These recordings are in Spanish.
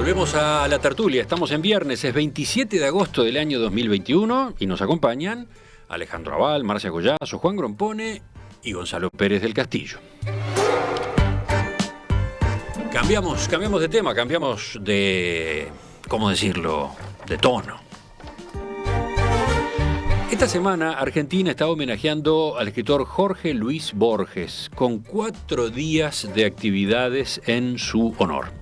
Volvemos a la tertulia, estamos en viernes, es 27 de agosto del año 2021 y nos acompañan Alejandro Aval, Marcia Collazo, Juan Grompone y Gonzalo Pérez del Castillo. Cambiamos de tema, cambiamos de, ¿cómo decirlo?, de tono. Esta semana Argentina está homenajeando al escritor Jorge Luis Borges con 4 días de actividades en su honor.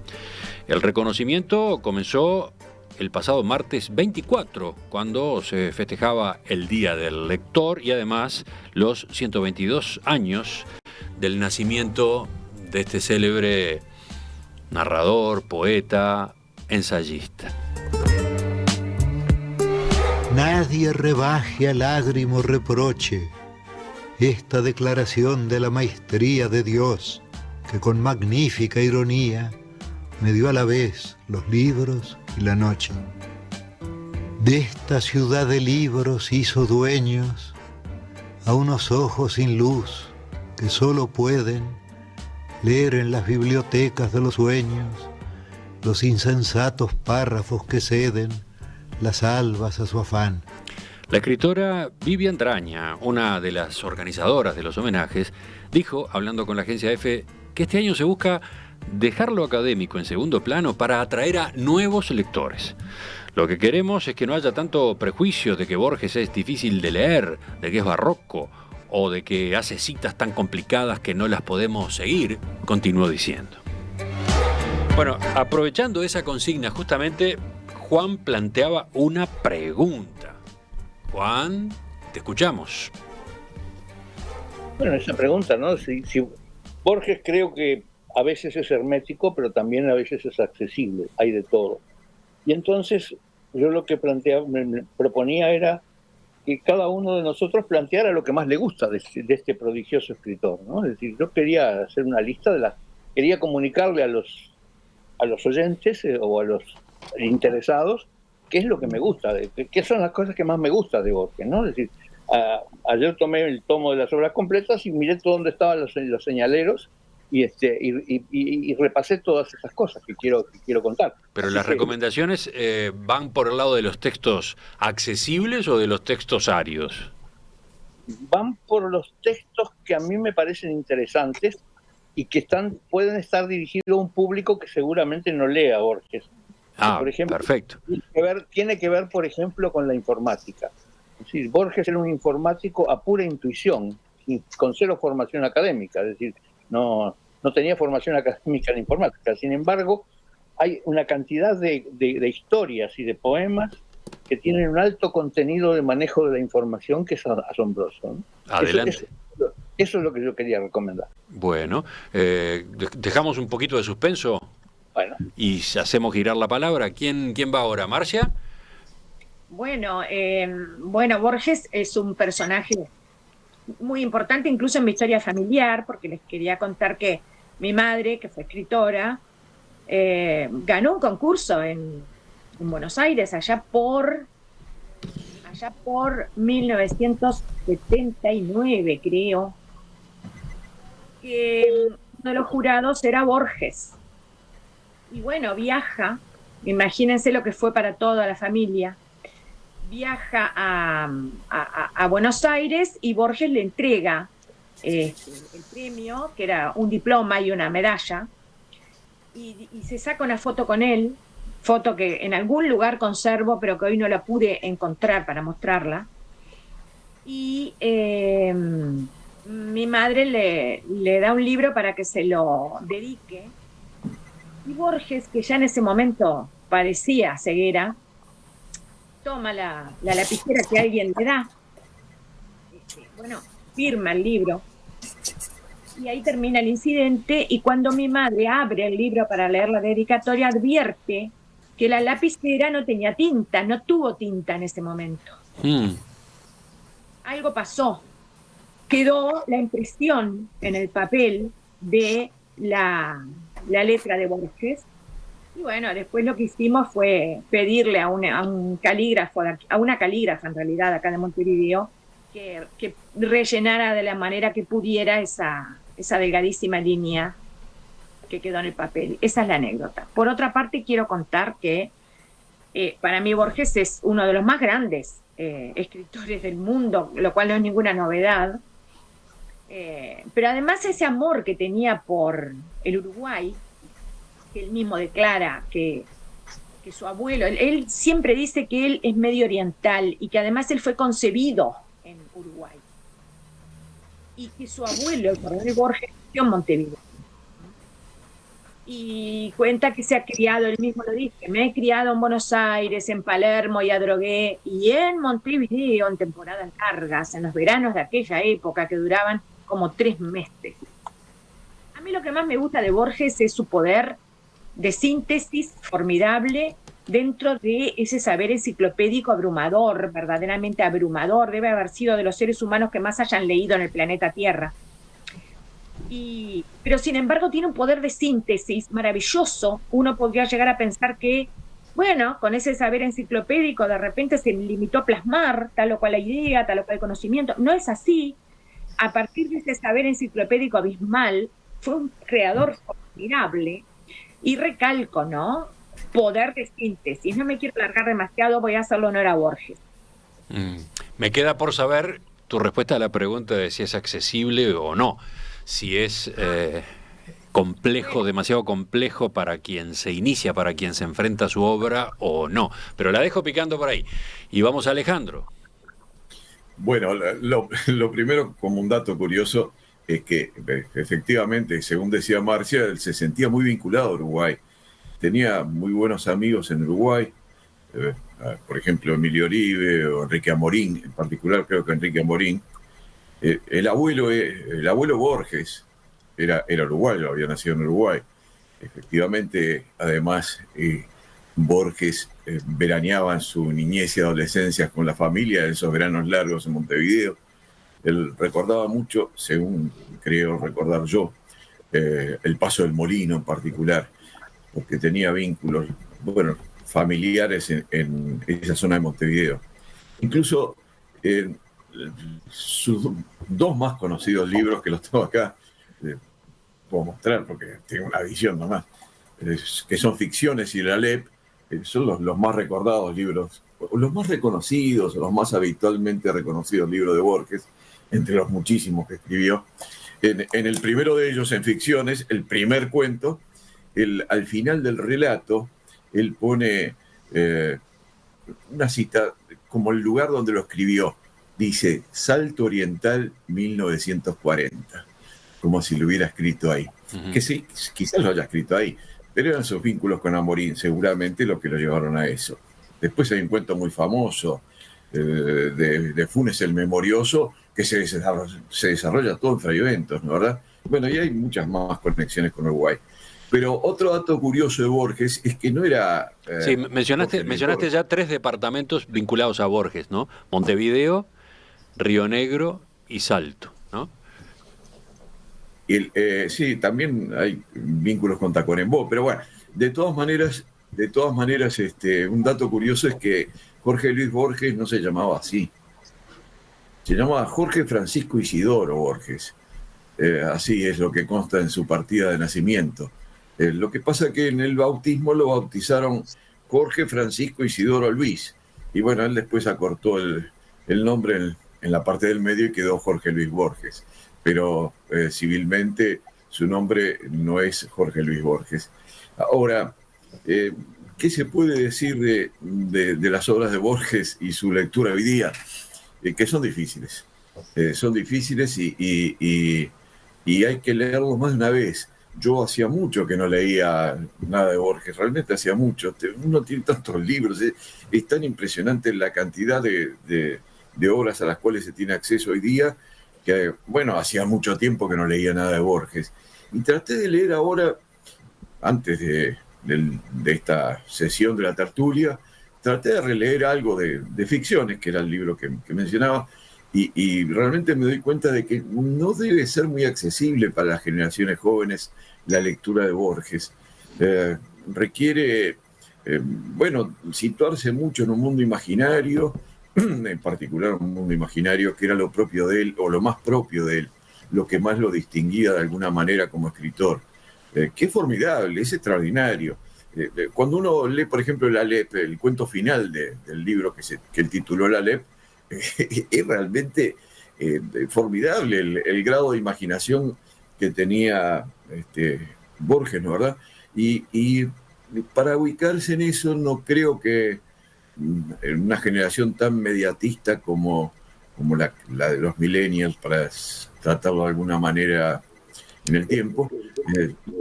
El reconocimiento comenzó el pasado martes 24, cuando se festejaba el Día del Lector y además los 122 años del nacimiento de este célebre narrador, poeta, ensayista. Nadie rebaje a lágrimo reproche esta declaración de la maestría de Dios, que con magnífica ironía me dio a la vez los libros y la noche. De esta ciudad de libros hizo dueños a unos ojos sin luz que solo pueden leer en las bibliotecas de los sueños los insensatos párrafos que ceden las albas a su afán. La escritora Vivian Draña, una de las organizadoras de los homenajes, dijo, hablando con la agencia EFE, que este año se busca dejar lo académico en segundo plano para atraer a nuevos lectores. Lo que queremos es que no haya tanto prejuicio de que Borges es difícil de leer, de que es barroco o de que hace citas tan complicadas que no las podemos seguir, continuó diciendo. Bueno, aprovechando esa consigna, justamente Juan planteaba una pregunta. Juan, te escuchamos. Bueno, esa pregunta, ¿no? Si Borges creo que a veces es hermético, pero también a veces es accesible, hay de todo. Y entonces yo lo que me proponía era que cada uno de nosotros planteara lo que más le gusta de este prodigioso escritor, ¿no? Es decir, yo quería hacer una lista quería comunicarle a los oyentes o a los interesados qué es lo que me gusta, qué son las cosas que más me gusta de Borges, ¿no? Es decir, ayer tomé el tomo de las obras completas y miré todo donde estaban los señaleros y repasé todas esas cosas que quiero contar. Pero las recomendaciones van por el lado de los textos accesibles o de los textos áridos. Van por los textos que a mí me parecen interesantes y que pueden estar dirigidos a un público que seguramente no lea Borges. Por ejemplo, perfecto. Tiene que ver, por ejemplo, con la informática. Es decir, Borges era un informático a pura intuición, con 0 formación académica, es decir, no tenía formación académica en informática. Sin embargo, hay una cantidad de historias y de poemas que tienen un alto contenido de manejo de la información que es asombroso, ¿no? Adelante. Eso es lo que yo quería recomendar. Bueno, dejamos un poquito de suspenso. Bueno. Y hacemos girar la palabra. ¿Quién va ahora? ¿Marcia? Bueno, Borges es un personaje muy importante incluso en mi historia familiar, porque les quería contar que mi madre, que fue escritora, ganó un concurso en Buenos Aires allá por 1979, creo, que uno de los jurados era Borges. Y bueno, viaja, imagínense lo que fue para toda la familia, viaja a Buenos Aires y Borges le entrega el premio, que era un diploma y una medalla, y se saca una foto con él, foto que en algún lugar conservo, pero que hoy no la pude encontrar para mostrarla. Y mi madre le da un libro para que se lo dedique. Y Borges, que ya en ese momento parecía ceguera, toma la lapicera que alguien le da, firma el libro, y ahí termina el incidente, y cuando mi madre abre el libro para leer la dedicatoria, advierte que la lapicera no tenía tinta, no tuvo tinta en ese momento. Algo pasó. Quedó la impresión en el papel de la letra de Borges. Y bueno, después lo que hicimos fue pedirle a un calígrafo, a una calígrafa en realidad acá de Montevideo, que rellenara de la manera que pudiera esa delgadísima línea que quedó en el papel. Esa es la anécdota. Por otra parte, quiero contar que para mí Borges es uno de los más grandes escritores del mundo, lo cual no es ninguna novedad. Pero además ese amor que tenía por el Uruguay, que él mismo declara que su abuelo, él siempre dice que él es medio oriental y que además él fue concebido en Uruguay. Y que su abuelo, el coronel Borges, nació en Montevideo. Y cuenta que se ha criado, él mismo lo dice, me he criado en Buenos Aires, en Palermo y Adrogué, y en Montevideo en temporadas largas, en los veranos de aquella época que duraban como 3 meses. A mí lo que más me gusta de Borges es su poder de síntesis formidable dentro de ese saber enciclopédico abrumador, verdaderamente abrumador, debe haber sido de los seres humanos que más hayan leído en el planeta Tierra. Pero sin embargo tiene un poder de síntesis maravilloso. Uno podría llegar a pensar que, bueno, con ese saber enciclopédico de repente se limitó a plasmar tal o cual idea, tal o cual conocimiento. No es así. A partir de ese saber enciclopédico abismal, fue un creador formidable. Y recalco, ¿no? Poder de síntesis. No me quiero alargar demasiado, voy a hacerlo honor a Borges. Me queda por saber tu respuesta a la pregunta de si es accesible o no. Si es complejo, demasiado complejo para quien se inicia, para quien se enfrenta a su obra o no. Pero la dejo picando por ahí. Y vamos a Alejandro. Bueno, lo primero, como un dato curioso, es que efectivamente, según decía Marcia, él se sentía muy vinculado a Uruguay. Tenía muy buenos amigos en Uruguay, por ejemplo, Emilio Oribe o Enrique Amorín, en particular creo que Enrique Amorín. El abuelo Borges era uruguayo, había nacido en Uruguay. Efectivamente, además, Borges veraneaba en su niñez y adolescencia con la familia en esos veranos largos en Montevideo. Él recordaba mucho, según creo recordar yo, el paso del Molino en particular, porque tenía vínculos, bueno, familiares en esa zona de Montevideo. Incluso sus 2 más conocidos libros, que los tengo acá, puedo mostrar porque tengo una visión nomás, que son Ficciones y la Alep, son los más recordados libros, los más reconocidos, los más habitualmente reconocidos libros de Borges, entre los muchísimos que escribió. En el primero de ellos, en Ficciones, el primer cuento, al final del relato, él pone una cita como el lugar donde lo escribió. Dice, Salto Oriental 1940, como si lo hubiera escrito ahí. Uh-huh. Que sí, quizás lo haya escrito ahí, pero eran sus vínculos con Amorín seguramente lo que lo llevaron a eso. Después hay un cuento muy famoso de Funes el Memorioso, que se desarrolla todo en Fraiventos, ¿no, verdad? Bueno, y hay muchas más conexiones con Uruguay. Pero otro dato curioso de Borges es que no era... sí, mencionaste ya 3 departamentos vinculados a Borges, ¿no? Montevideo, Río Negro y Salto, ¿no? Sí, también hay vínculos con Tacuarembó, pero bueno, de todas maneras, un dato curioso es que Jorge Luis Borges no se llamaba así. Se llamaba Jorge Francisco Isidoro Borges. Así es lo que consta en su partida de nacimiento. Lo que pasa es que en el bautismo lo bautizaron Jorge Francisco Isidoro Luis. Y bueno, él después acortó el nombre en la parte del medio y quedó Jorge Luis Borges. Pero civilmente su nombre no es Jorge Luis Borges. Ahora, ¿qué se puede decir de las obras de Borges y su lectura hoy día? Que son difíciles. Son difíciles y hay que leerlos más de una vez. Yo hacía mucho que no leía nada de Borges, realmente hacía mucho. Uno tiene tantos libros, es tan impresionante la cantidad de obras a las cuales se tiene acceso hoy día, que, bueno, hacía mucho tiempo que no leía nada de Borges. Y traté de leer ahora, antes de esta sesión de la tertulia, traté de releer algo de Ficciones, que era el libro que mencionaba, y realmente me doy cuenta de que no debe ser muy accesible para las generaciones jóvenes la lectura de Borges. Requiere, situarse mucho en un mundo imaginario, en particular un mundo imaginario que era lo propio de él, o lo más propio de él, lo que más lo distinguía de alguna manera como escritor. que es formidable, es extraordinario. Cuando uno lee, por ejemplo, el Aleph, el cuento final del libro que él tituló el Aleph, es realmente formidable el grado de imaginación que tenía Borges, ¿no, verdad? Y para ubicarse en eso, no creo que en una generación tan mediatista como la de los millennials, para tratarlo de alguna manera en el tiempo,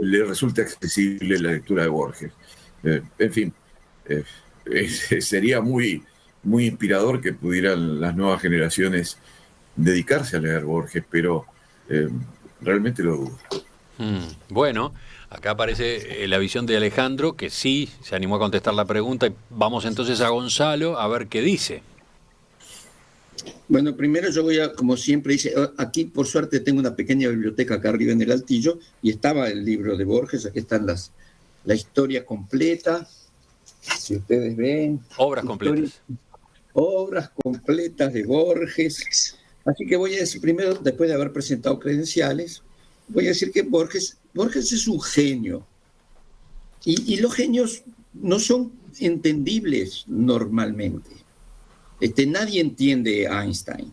le resulta accesible la lectura de Borges. En fin, sería muy, muy inspirador que pudieran las nuevas generaciones dedicarse a leer Borges, pero realmente lo dudo. Bueno, acá aparece la visión de Alejandro, que sí se animó a contestar la pregunta. Vamos entonces a Gonzalo a ver qué dice. Bueno, primero yo voy a, como siempre dice, aquí por suerte tengo una pequeña biblioteca acá arriba en el altillo y estaba el libro de Borges, aquí están la historia completa, si ustedes ven. Obras completas. Obras completas de Borges. Así que voy a decir primero, después de haber presentado credenciales, voy a decir que Borges es un genio. Y los genios no son entendibles normalmente. Nadie entiende a Einstein.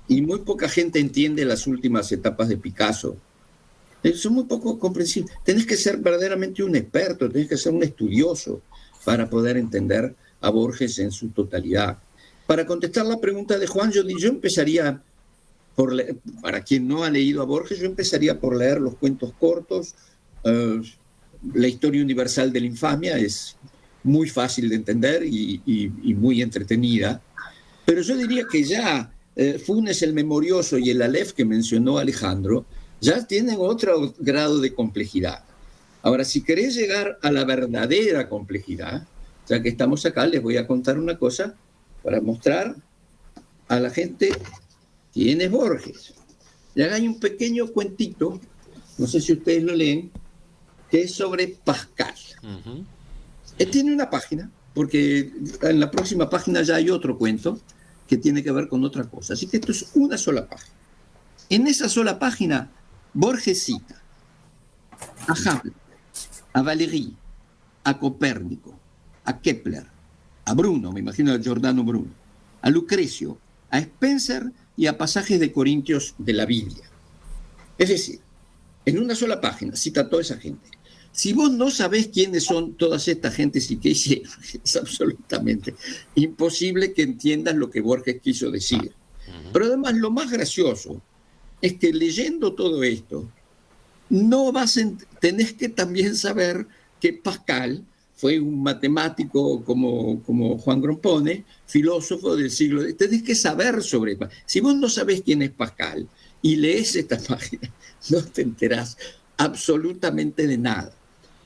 Y muy poca gente entiende las últimas etapas de Picasso. Son muy poco comprensibles. Tenés que ser verdaderamente un experto, tenés que ser un estudioso para poder entender a Borges en su totalidad. Para contestar la pregunta de Juan, yo empezaría para quien no ha leído a Borges, yo empezaría por leer los cuentos cortos. La historia universal de la infamia es muy fácil de entender y muy entretenida. Pero yo diría que ya Funes el Memorioso y el Aleph que mencionó Alejandro ya tienen otro grado de complejidad. Ahora, si querés llegar a la verdadera complejidad, ya que estamos acá, les voy a contar una cosa para mostrar a la gente quién es Borges. Y acá hay un pequeño cuentito, no sé si ustedes lo leen, que es sobre Pascal. Uh-huh. Tiene una página, porque en la próxima página ya hay otro cuento que tiene que ver con otra cosa. Así que esto es una sola página. En esa sola página, Borges cita a Hamlet, a Valéry, a Copérnico, a Kepler, a Bruno, me imagino a Giordano Bruno, a Lucrecio, a Spencer y a pasajes de Corintios de la Biblia. Es decir, en una sola página cita a toda esa gente. Si vos no sabés quiénes son todas estas gentes y qué hicieron, es absolutamente imposible que entiendas lo que Borges quiso decir. Pero además lo más gracioso es que leyendo todo esto, tenés que también saber que Pascal fue un matemático como Juan Grompone, filósofo del siglo XX. Tenés que saber sobre Pascal. Si vos no sabés quién es Pascal y lees esta página, no te enterás absolutamente de nada.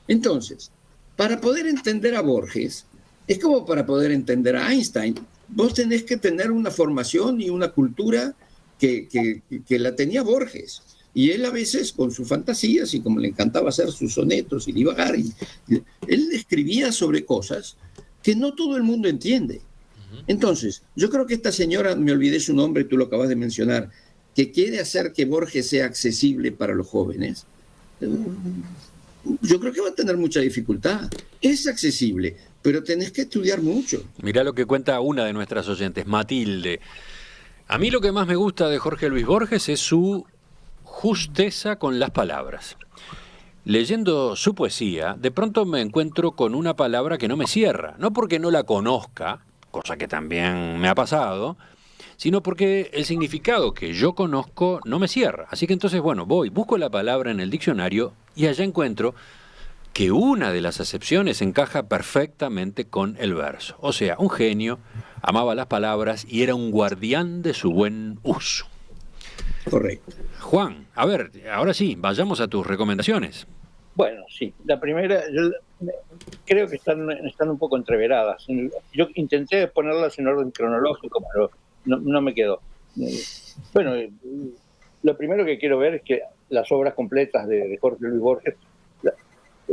Entonces, para poder entender a Borges, es como para poder entender a Einstein. Vos tenés que tener una formación y una cultura que la tenía Borges. Y él a veces, con sus fantasías, y como le encantaba hacer sus sonetos y divagar, él escribía sobre cosas que no todo el mundo entiende. Entonces, yo creo que esta señora, me olvidé su nombre, tú lo acabas de mencionar, que quiere hacer que Borges sea accesible para los jóvenes, yo creo que va a tener mucha dificultad. Es accesible, pero tenés que estudiar mucho. Mirá lo que cuenta una de nuestras oyentes, Matilde. A mí lo que más me gusta de Jorge Luis Borges es su justeza con las palabras. Leyendo su poesía, de pronto me encuentro con una palabra que no me cierra, no porque no la conozca, cosa que también me ha pasado, sino porque el significado que yo conozco no me cierra. Así que entonces, bueno, busco la palabra en el diccionario y allá encuentro que una de las acepciones encaja perfectamente con el verso. O sea, un genio, amaba las palabras y era un guardián de su buen uso. Correcto. Juan, a ver, ahora sí, vayamos a tus recomendaciones. Bueno, sí. La primera, yo creo que están un poco entreveradas. Yo intenté ponerlas en orden cronológico, pero no me quedó. Bueno, lo primero que quiero ver es que las obras completas de Jorge Luis Borges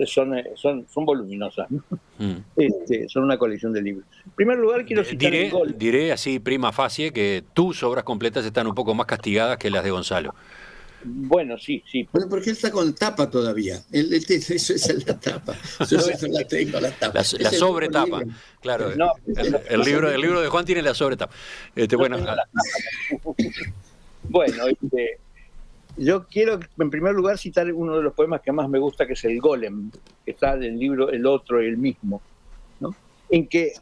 son voluminosas, ¿no? Son una colección de libros. En primer lugar, quiero citar diré así prima facie que tus obras completas están un poco más castigadas que las de Gonzalo. Bueno, sí. Bueno, porque él está con tapa todavía. Eso es la tapa. Yo la tengo, la tapa. La sobretapa, claro. No, el libro de Juan tiene la sobretapa. Bueno, bueno, yo quiero en primer lugar citar uno de los poemas que más me gusta, que es El Golem, que está en el libro El Otro y el Mismo, ¿no? En que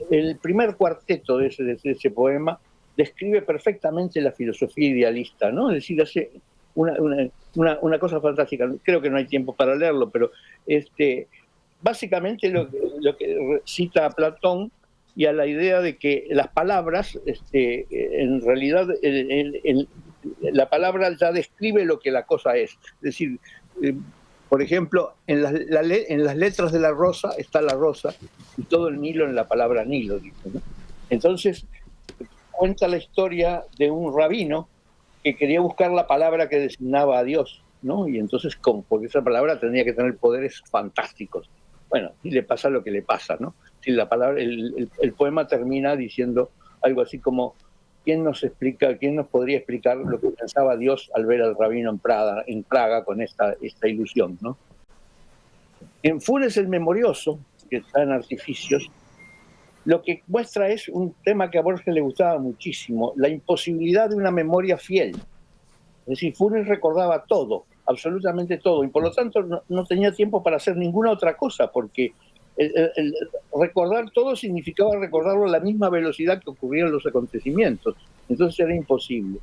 el primer cuarteto de ese poema describe perfectamente la filosofía idealista, ¿no? Es decir, hace una cosa fantástica. Creo que no hay tiempo para leerlo, pero básicamente lo que cita a Platón y a la idea de que las palabras, en realidad, la palabra ya describe lo que la cosa es. Es decir, por ejemplo, en las letras de la rosa está la rosa y todo el Nilo en la palabra Nilo, dice, ¿no? Entonces, cuenta la historia de un rabino que quería buscar la palabra que designaba a Dios, ¿no? Y entonces, porque esa palabra tenía que tener poderes fantásticos. Bueno, y le pasa lo que le pasa, ¿no? Si la palabra, el poema termina diciendo algo así como: ¿quién nos podría explicar lo que pensaba Dios al ver al rabino en Praga con esta ilusión, ¿no? En Funes el Memorioso, que está en Artificios, lo que muestra es un tema que a Borges le gustaba muchísimo: la imposibilidad de una memoria fiel. Es decir, Funes recordaba todo, absolutamente todo, y por lo tanto no tenía tiempo para hacer ninguna otra cosa, porque el recordar todo significaba recordarlo a la misma velocidad que ocurrían los acontecimientos. Entonces era imposible.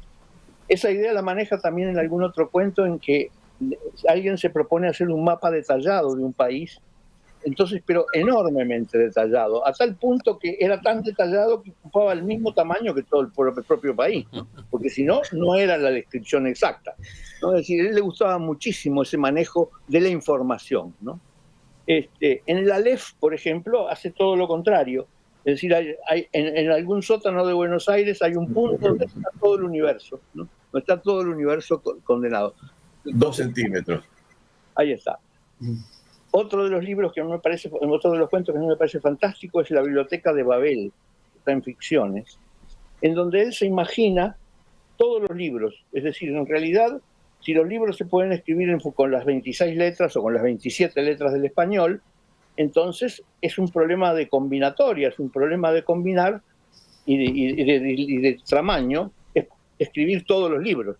Esa idea la maneja también en algún otro cuento, en que alguien se propone hacer un mapa detallado de un país, entonces, pero enormemente detallado, a tal punto que era tan detallado que ocupaba el mismo tamaño que todo el propio país, ¿no? Porque si no, no era la descripción exacta, ¿no? Es decir, a él le gustaba muchísimo ese manejo de la información, ¿no? En el Aleph, por ejemplo, hace todo lo contrario. Es decir, en algún sótano de Buenos Aires hay un punto donde está todo el universo, ¿no? Donde está todo el universo condenado. 2 centímetros. Ahí está. Otro de los libros que me parece, otro de los cuentos que a mí me parece fantástico es La Biblioteca de Babel, que está en Ficciones, en donde él se imagina todos los libros. Es decir, en realidad, si los libros se pueden escribir con las 26 letras o con las 27 letras del español, entonces es un problema de combinatoria, es un problema de combinar y de tamaño, escribir todos los libros,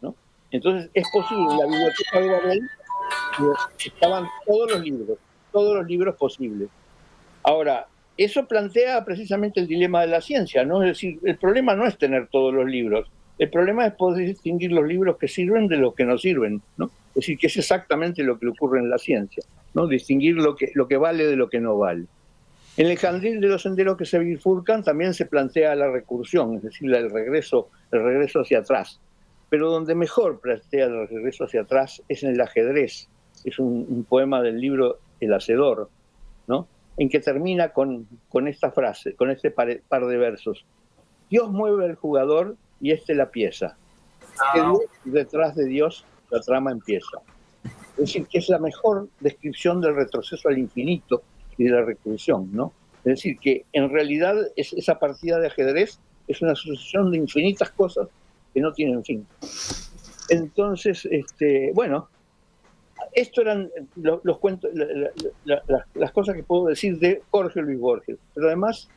¿no? Entonces es posible, en la Biblioteca de Babel estaban todos los libros posibles. Ahora, eso plantea precisamente el dilema de la ciencia, ¿no? Es decir, el problema no es tener todos los libros, el problema es poder distinguir los libros que sirven de los que no sirven, ¿no? Es decir, que es exactamente lo que ocurre en la ciencia, ¿no? Distinguir lo que vale de lo que no vale. En el jardín de los senderos que se bifurcan también se plantea la recursión, es decir, el regreso hacia atrás. Pero donde mejor plantea el regreso hacia atrás es en el ajedrez. Es un poema del libro El Hacedor, ¿no? En que termina con esta frase, con este par de versos: Dios mueve al jugador y la pieza. Que Dios, detrás de Dios, la trama empieza. Es decir, que es la mejor descripción del retroceso al infinito y de la recursión, ¿no? Es decir, que en realidad esa partida de ajedrez es una sucesión de infinitas cosas que no tienen fin. Entonces, bueno, estos eran los cuentos, las cosas que puedo decir de Jorge Luis Borges. Pero además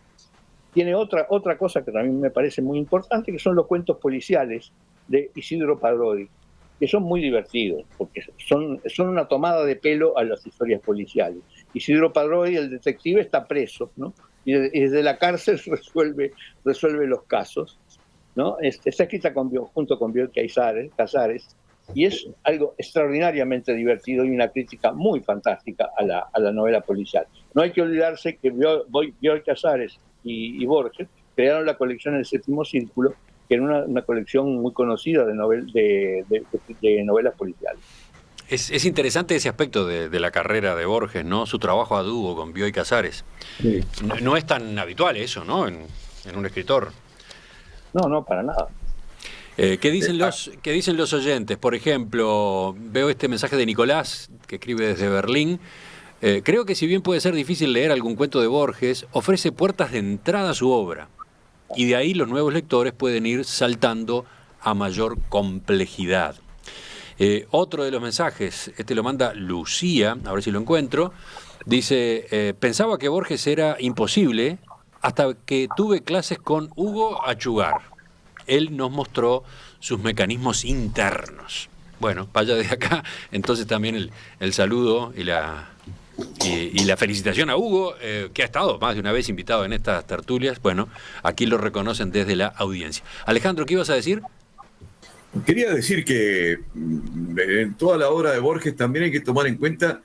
tiene otra cosa que también me parece muy importante, que son los cuentos policiales de Isidro Parodi, que son muy divertidos, porque son una tomada de pelo a las historias policiales. Isidro Parodi, el detective, está preso, ¿no? Y desde la cárcel resuelve los casos, ¿no? Está escrita junto con Bioy Casares, y es algo extraordinariamente divertido y una crítica muy fantástica a la novela policial. No hay que olvidarse que Bioy Casares y Borges crearon la colección El Séptimo Círculo, que era una colección muy conocida de novelas policiales. Es interesante ese aspecto de la carrera de Borges, ¿no? Su trabajo a dúo con Bioy Casares. Sí. No es tan habitual eso, ¿no? En un escritor. No, para nada. ¿Qué dicen los oyentes? Por ejemplo, veo este mensaje de Nicolás, que escribe desde Berlín. Creo que si bien puede ser difícil leer algún cuento de Borges, ofrece puertas de entrada a su obra. Y de ahí los nuevos lectores pueden ir saltando a mayor complejidad. Otro de los mensajes, este lo manda Lucía, a ver si lo encuentro, dice, pensaba que Borges era imposible hasta que tuve clases con Hugo Achugar. Él nos mostró sus mecanismos internos. Bueno, vaya desde acá, entonces también el saludo y la felicitación a Hugo, que ha estado más de una vez invitado en estas tertulias. Bueno, aquí lo reconocen desde la audiencia. Alejandro, ¿qué ibas a decir? Quería decir que en toda la obra de Borges también hay que tomar en cuenta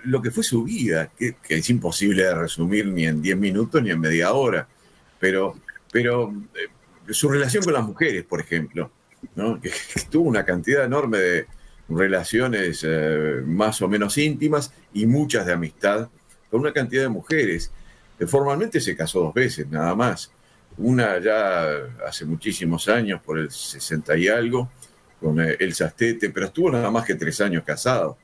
lo que fue su vida, que es imposible de resumir ni en 10 minutos ni en media hora, pero su relación con las mujeres, por ejemplo, ¿no? que tuvo una cantidad enorme de relaciones más o menos íntimas y muchas de amistad con una cantidad de mujeres. Formalmente se casó 2 veces, nada más. Una ya hace muchísimos años, por el 60 y algo, con Elsa Stete, pero estuvo nada más que 3 años casado.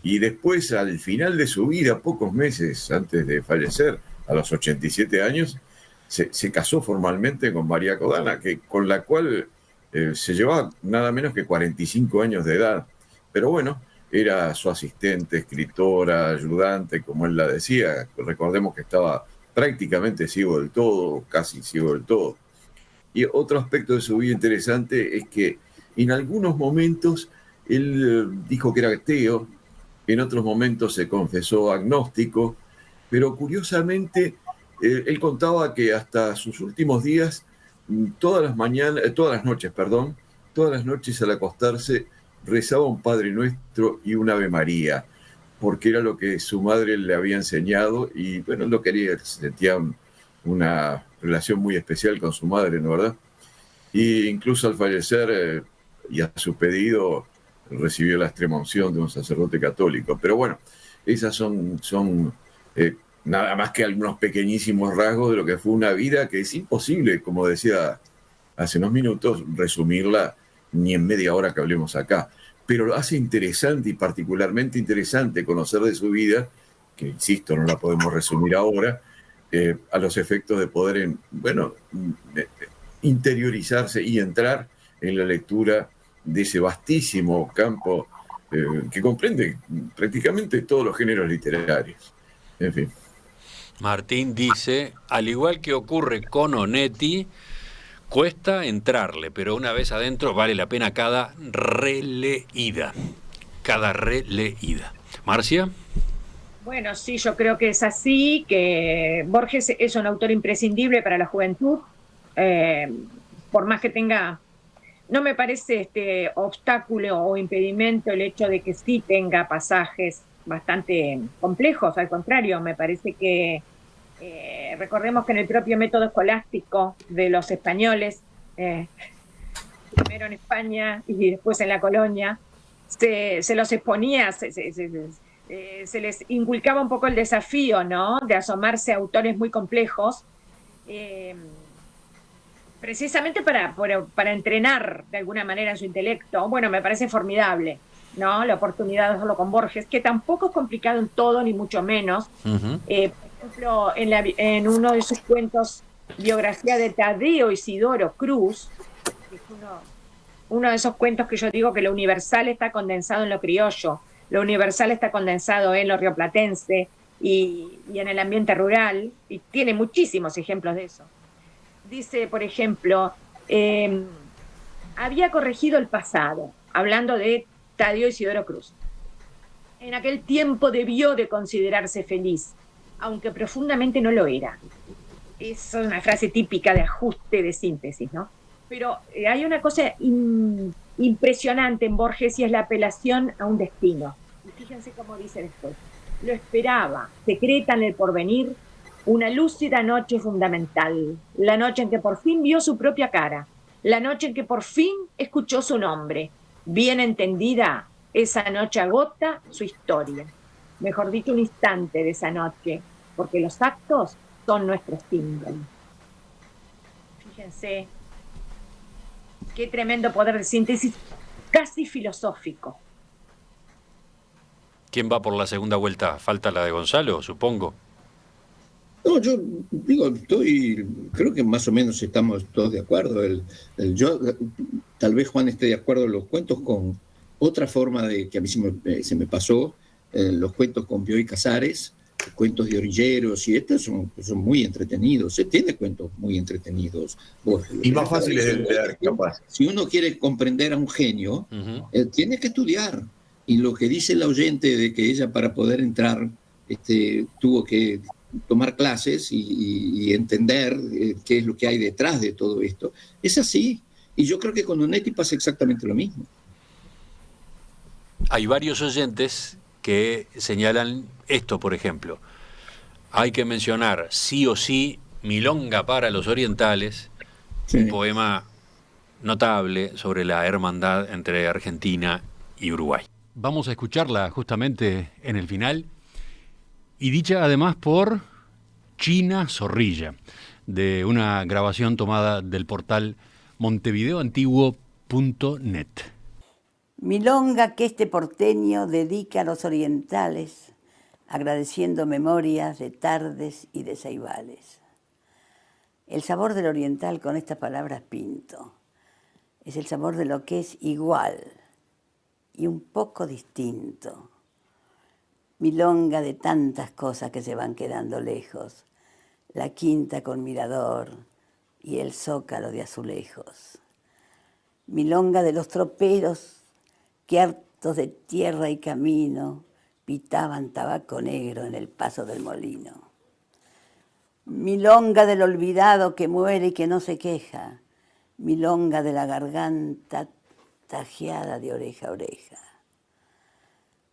Y después, al final de su vida, pocos meses antes de fallecer, a los 87 años, se casó formalmente con María Codana, con la cual se llevaba nada menos que 45 años de edad. Pero bueno, era su asistente, escritora, ayudante, como él la decía. Recordemos que estaba prácticamente ciego del todo, casi ciego del todo. Y otro aspecto de su vida interesante es que en algunos momentos él dijo que era ateo, en otros momentos se confesó agnóstico, pero curiosamente él contaba que hasta sus últimos días, todas las noches al acostarse rezaba un Padre Nuestro y un Ave María, porque era lo que su madre le había enseñado y bueno, lo quería, sentía una relación muy especial con su madre, ¿no verdad? Y incluso al fallecer y a su pedido recibió la extrema unción de un sacerdote católico. Pero bueno, esas son nada más que algunos pequeñísimos rasgos de lo que fue una vida que es imposible, como decía hace unos minutos, resumirla ni en media hora que hablemos acá. Pero lo hace interesante y particularmente interesante conocer de su vida, que insisto, no la podemos resumir ahora, a los efectos de poder, interiorizarse y entrar en la lectura de ese vastísimo campo que comprende prácticamente todos los géneros literarios. En fin. Martín dice, al igual que ocurre con Onetti, cuesta entrarle, pero una vez adentro vale la pena cada releída. Cada releída. ¿Marcia? Bueno, sí, yo creo que es así, que Borges es un autor imprescindible para la juventud, por más que tenga, no me parece obstáculo o impedimento el hecho de que sí tenga pasajes bastante complejos, al contrario, me parece que recordemos que en el propio método escolástico de los españoles, primero en España y después en la colonia, se los exponía, se les inculcaba un poco el desafío, ¿no?, de asomarse a autores muy complejos, precisamente para entrenar de alguna manera su intelecto. Bueno, me parece formidable, ¿no?, la oportunidad de hacerlo con Borges, que tampoco es complicado en todo, ni mucho menos. Uh-huh. Por ejemplo, en uno de sus cuentos, biografía de Tadeo Isidoro Cruz, que es uno de esos cuentos que yo digo que lo universal está condensado en lo criollo, lo universal está condensado en lo rioplatense y en el ambiente rural, y tiene muchísimos ejemplos de eso. Dice, por ejemplo, había corregido el pasado, hablando de Tadeo Isidoro Cruz. En aquel tiempo debió de considerarse feliz, aunque profundamente no lo era. Es una frase típica de ajuste, de síntesis, ¿no? Pero hay una cosa impresionante en Borges y es la apelación a un destino. Y fíjense cómo dice después. Lo esperaba, secreta en el porvenir, una lúcida noche fundamental, la noche en que por fin vio su propia cara, la noche en que por fin escuchó su nombre. Bien entendida, esa noche agota su historia. Mejor dicho, un instante de esa noche, porque los actos son nuestros símbolos. Fíjense, qué tremendo poder de síntesis, casi filosófico. ¿Quién va por la segunda vuelta? ¿Falta la de Gonzalo, supongo? No, yo digo, creo que más o menos estamos todos de acuerdo. Tal vez Juan esté de acuerdo en los cuentos con otra forma de que a mí se me pasó, los cuentos con Bioy Casares, cuentos de orilleros, y estos son muy entretenidos. Tiene cuentos muy entretenidos, Borges. Y más fáciles de leer, capaz. Si uno quiere comprender a un genio, tiene que estudiar. Y lo que dice la oyente de que ella, para poder entrar, tuvo que tomar clases y entender qué es lo que hay detrás de todo esto, es así. Y yo creo que con Onetti pasa exactamente lo mismo. Hay varios oyentes que señalan esto, por ejemplo. Hay que mencionar sí o sí Milonga para los orientales, Sí. un poema notable sobre la hermandad entre Argentina y Uruguay. Vamos a escucharla justamente en el final, y dicha además por China Zorrilla, de una grabación tomada del portal montevideoantiguo.net. Milonga que este porteño dedica a los orientales, agradeciendo memorias de tardes y de ceibales. El sabor del oriental, con estas palabras pinto, es el sabor de lo que es igual y un poco distinto. Milonga de tantas cosas que se van quedando lejos, la quinta con mirador y el zócalo de azulejos. Milonga de los troperos que hartos de tierra y camino pitaban tabaco negro en el paso del molino. Milonga del olvidado que muere y que no se queja, milonga de la garganta tajeada de oreja a oreja.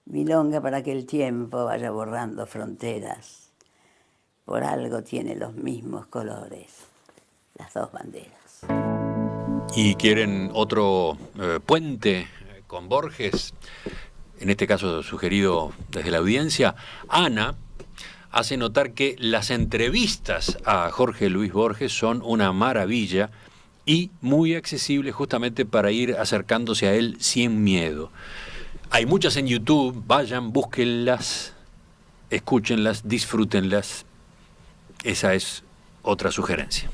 Milonga para que el tiempo vaya borrando fronteras, por algo tiene los mismos colores, las dos banderas. ¿Y quieren otro puente con Borges? En este caso sugerido desde la audiencia. Ana hace notar que las entrevistas a Jorge Luis Borges son una maravilla y muy accesibles justamente para ir acercándose a él sin miedo. Hay muchas en YouTube, vayan, búsquenlas, escúchenlas, disfrútenlas. Esa es otra sugerencia.